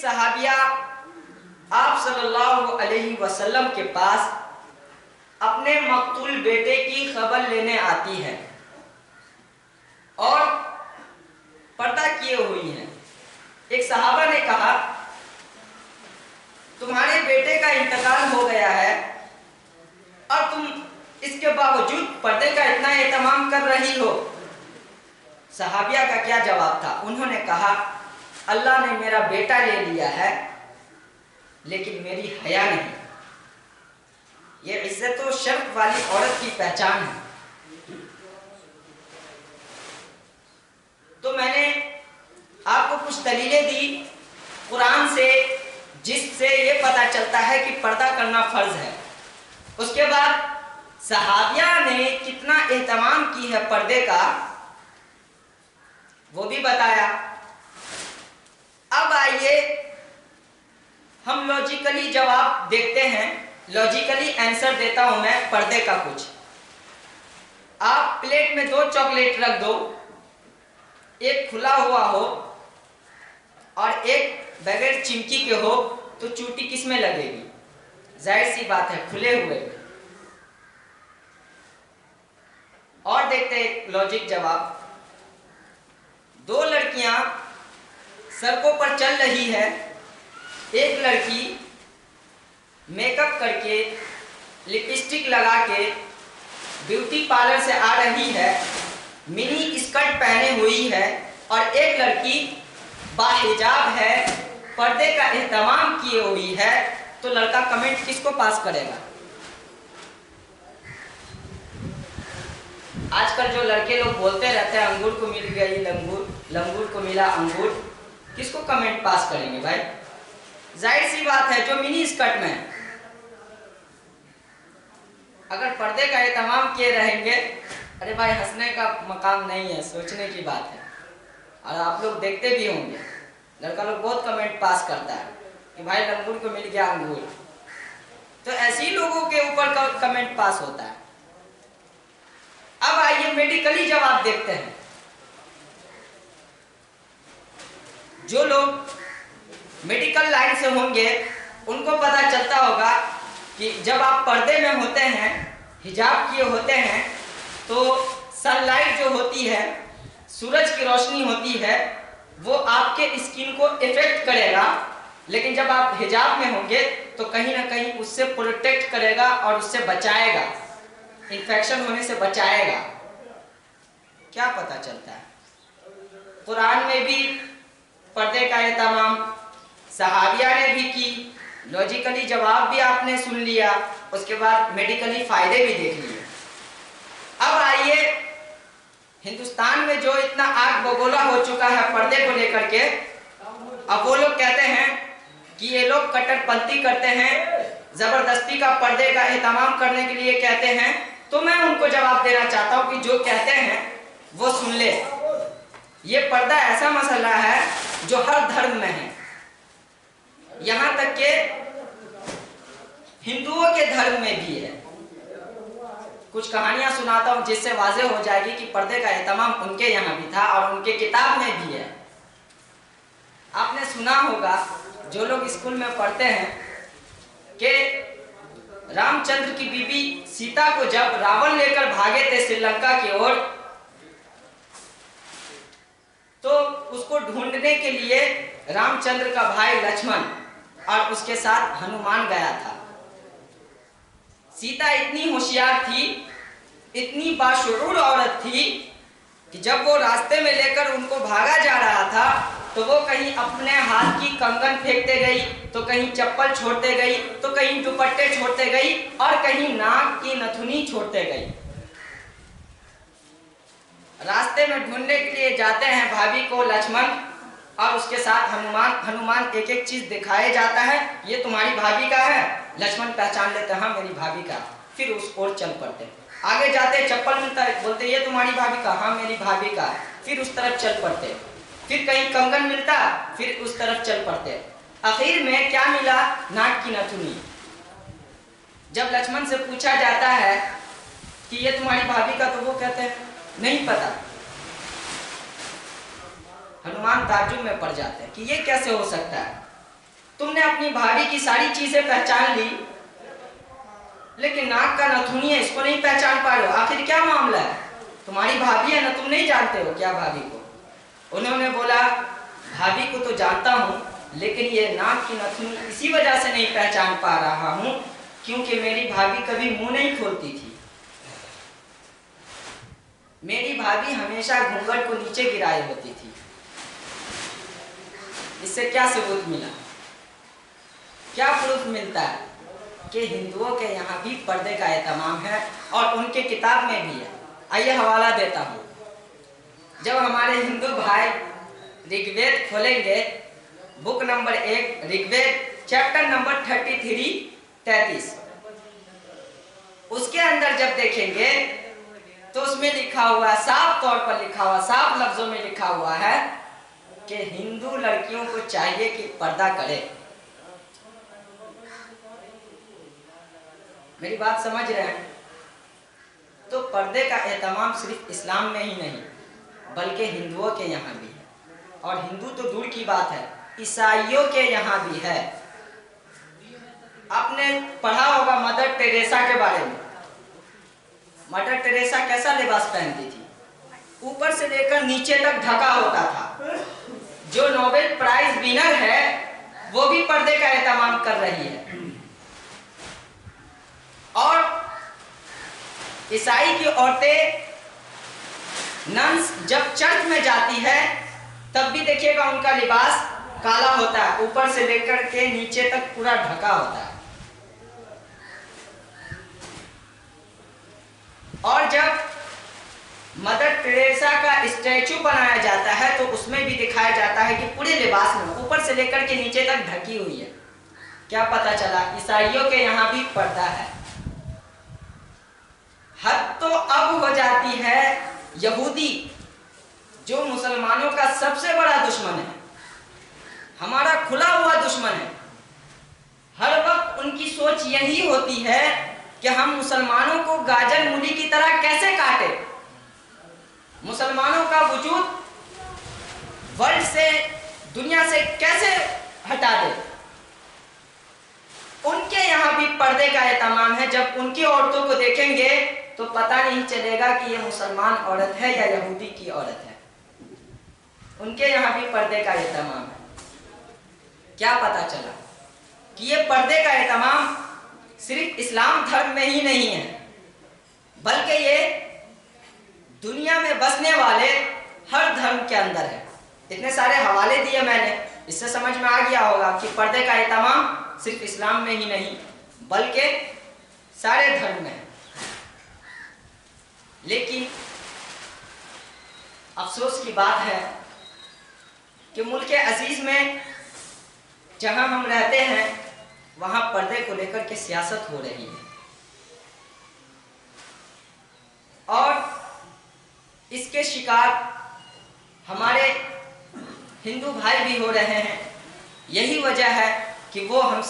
सहाबिया आप सल्लल्लाहु अलैहि वसल्लम के पास अपने मकतूल बेटे की खबर लेने आती है और पर्दा किए हुई हैं। एक सहाबा ने कहा, तुम्हारे बेटे का इंतकाल हो गया है और तुम इसके बावजूद पर्दे का इतना एहतमाम कर रही हो। सहाबिया का क्या जवाब था? उन्होंने कहा, अल्लाह ने मेरा बेटा ले लिया है लेकिन मेरी हया नहीं। ये इज्जत व शर्फ वाली औरत की पहचान है। तो मैंने आपको कुछ दलीलें दी कुरान से, जिससे ये पता चलता है कि पर्दा करना फर्ज है। उसके बाद सहाबिया ने कितना एहतमाम की है पर्दे का, वो भी बताया। अब आइए हम लॉजिकली जवाब देखते हैं, लॉजिकली आंसर देता हूं मैं पर्दे का कुछ। आप प्लेट में 2 चॉकलेट रख दो, एक खुला हुआ हो और एक बगैर चिमकी के हो, तो चूटी किस में लगेगी? जाहिर सी बात है, खुले हुए। और देखते हैं लॉजिक जवाब। 2 लड़कियां सड़कों पर चल रही है। एक लड़की मेकअप करके, लिपस्टिक लगा के ब्यूटी पार्लर से आ रही है, मिनी स्कर्ट पहने हुई है, और एक लड़की बाहिजाब है, पर्दे का एहतमाम किए हुई है। तो लड़का कमेंट किसको पास करेगा? आजकल जो लड़के लोग बोलते रहते हैं, अंगूर को मिल गई लंगूर, लंगूर को मिला अंगूर, किसको कमेंट पास करेंगे भाई? जाहिर सी बात है, जो मिनी स्कर्ट में है। अगर पर्दे का एहतमाम किए रहेंगे, अरे भाई हंसने का मकाम नहीं है, सोचने की बात है। और आप लोग देखते भी होंगे, लड़का लोग बहुत कमेंट पास करता है कि भाई लंगूर को मिल गया अंगूर। तो ऐसे ही लोगों के ऊपर कमेंट पास होता है। अब आइए मेडिकली जवाब देखते हैं। जो लोग मेडिकल लाइन से होंगे उनको पता चलता होगा कि जब आप पर्दे में होते हैं, हिजाब किए होते हैं, तो सनलाइट जो होती है, सूरज की रोशनी होती है, वो आपके स्किन को इफेक्ट करेगा। लेकिन जब आप हिजाब में होंगे तो कहीं ना कहीं उससे प्रोटेक्ट करेगा और उससे बचाएगा, इन्फेक्शन होने से बचाएगा। क्या पता चलता है? कुरान में भी पर्दे का एहतमाम सहाबिया ने भी की, लॉजिकली जवाब भी आपने सुन लिया, उसके बाद मेडिकली फायदे भी देख लिए। अब आइए हिंदुस्तान में जो इतना आग बगोला हो चुका है पर्दे को लेकर के, अब वो लोग कहते हैं कि ये लोग कट्टरपंथी करते हैं, जबरदस्ती का पर्दे का एहतमाम करने के लिए कहते हैं। तो मैं उनको जवाब देना चाहता हूं कि जो कहते हैं वो सुन ले। ये पर्दा ऐसा मसला है जो हर धर्म में है, यहां तक के हिंदुओं के धर्म में भी है। कुछ कहानियां सुनाता हूं जिससे वाज़ेह हो जाएगी कि पर्दे का एहतमाम उनके यहाँ भी था और उनके किताब में भी है। आपने सुना होगा, जो लोग स्कूल में पढ़ते हैं, कि रामचंद्र की बीबी सीता को जब रावण लेकर भागे थे श्रीलंका की ओर, तो उसको ढूंढने के लिए रामचंद्र का भाई लक्ष्मण और उसके साथ हनुमान गया था। सीता इतनी होशियार थी, इतनी बाशऊर औरत थी कि जब वो रास्ते में लेकर उनको भागा जा रहा था, तो वो कहीं अपने हाथ की कंगन फेंकते गई, तो कहीं चप्पल छोड़ते गई, तो कहीं दुपट्टे छोड़ते गई, और कहीं नाक की नथुनी छोड़ते गई। रास्ते में ढूंढने के लिए जाते हैं भाभी को लक्ष्मण और उसके साथ हनुमान। हनुमान एक एक चीज दिखाए जाता है, ये तुम्हारी भाभी का है। लक्ष्मण पहचान लेते हैं, हाँ मेरी भाभी का। फिर उस ओर चल पड़ते। आगे जाते चप्पल मिलता है, बोलते ये तुम्हारी भाभी का, हाँ मेरी भाभी का। फिर उस तरफ चल पड़ते। फिर कहीं कंगन मिलता, फिर उस तरफ चल पड़ते। आखिर में क्या मिला? नाक की नथुनी। जब लक्ष्मण से पूछा जाता है कि ये तुम्हारी भाभी का, तो वो कहते हैं नहीं पता। हनुमान ताज्जुब में पड़ जाते हैं कि ये कैसे हो सकता है। तुमने अपनी भाभी की सारी चीजें पहचान ली, लेकिन नाक का नथुनी है, इसको नहीं पहचान पा रहे हो, आखिर क्या मामला है? तुम्हारी भाभी है ना, तुम नहीं जानते हो क्या भाभी को? उन्होंने बोला, भाभी को तो जानता हूं, लेकिन ये नाक की नथुनी इसी वजह से नहीं पहचान पा रहा हूं क्योंकि मेरी भाभी कभी मुंह नहीं खोलती थी। मेरी भाभी हमेशा घूंघट को नीचे गिराए होती थी। इससे क्या सबूत मिला, क्या प्रूफ मिलता है कि हिंदुओं के यहाँ भी पर्दे का एहतमाम है और उनके किताब में भी है। आइए हवाला देता हूँ। जब हमारे हिंदू भाई ऋग्वेद खोलेंगे, book number 1 Rigveda chapter number 33, उसके अंदर जब देखेंगे तो उसमें लिखा हुआ, साफ तौर पर लिखा हुआ, साफ लफ्जों में लिखा हुआ है कि हिंदू लड़कियों को चाहिए कि पर्दा करे। मेरी बात समझ रहे हैं? तो पर्दे का एहतमाम सिर्फ इस्लाम में ही नहीं बल्कि हिंदुओं के यहाँ भी है, और हिंदू तो दूर की बात है, ईसाइयों के यहाँ भी है। आपने पढ़ा होगा मदर टेरेसा के बारे में। मदर टेरेसा कैसा लिबास पहनती थी? ऊपर से लेकर नीचे तक ढका होता था। जो नोबेल प्राइज विनर है वो भी पर्दे का एहतमाम कर रही है। और ईसाई की औरतें नन्स जब चर्च में जाती है तब भी देखिएगा उनका लिबास काला होता है, ऊपर से लेकर के नीचे तक पूरा ढका होता है। और जब मदर टेरेसा का स्टैचू बनाया जाता है तो उसमें भी दिखाया जाता है कि पूरे लिबास में ऊपर से लेकर के नीचे तक ढकी हुई है। क्या पता चला? ईसाइयों के यहाँ भी पर्दा है। हद तो अब हो जाती है यहूदी, जो मुसलमानों का सबसे बड़ा दुश्मन है, हमारा खुला हुआ दुश्मन है। हर वक्त उनकी सोच यही होती है कि हम मुसलमानों को गाजर मूली की तरह कैसे काटे, मुसलमानों का वजूद वर्ल्ड से, दुनिया से कैसे हटा दे। उनके यहाँ भी पर्दे का एहतमाम है। जब उनकी औरतों को देखेंगे तो पता नहीं चलेगा कि ये मुसलमान औरत है या यहूदी की औरत है। उनके यहाँ भी पर्दे का एहतमाम है। क्या पता चला कि ये पर्दे का एहतमाम सिर्फ इस्लाम धर्म में ही नहीं है बल्कि ये दुनिया में बसने वाले हर धर्म के अंदर है। इतने सारे हवाले दिए मैंने, इससे समझ में आ गया होगा कि पर्दे का एहतमाम सिर्फ इस्लाम में ही नहीं बल्कि सारे धर्म में है। लेकिन अफसोस की बात है कि मुल्क अजीज में जहां हम रहते हैं वहां पर्दे को लेकर के सियासत हो रही है और इसके शिकार हमारे हिंदू भाई भी हो रहे हैं। यही वजह है कि वो हमसे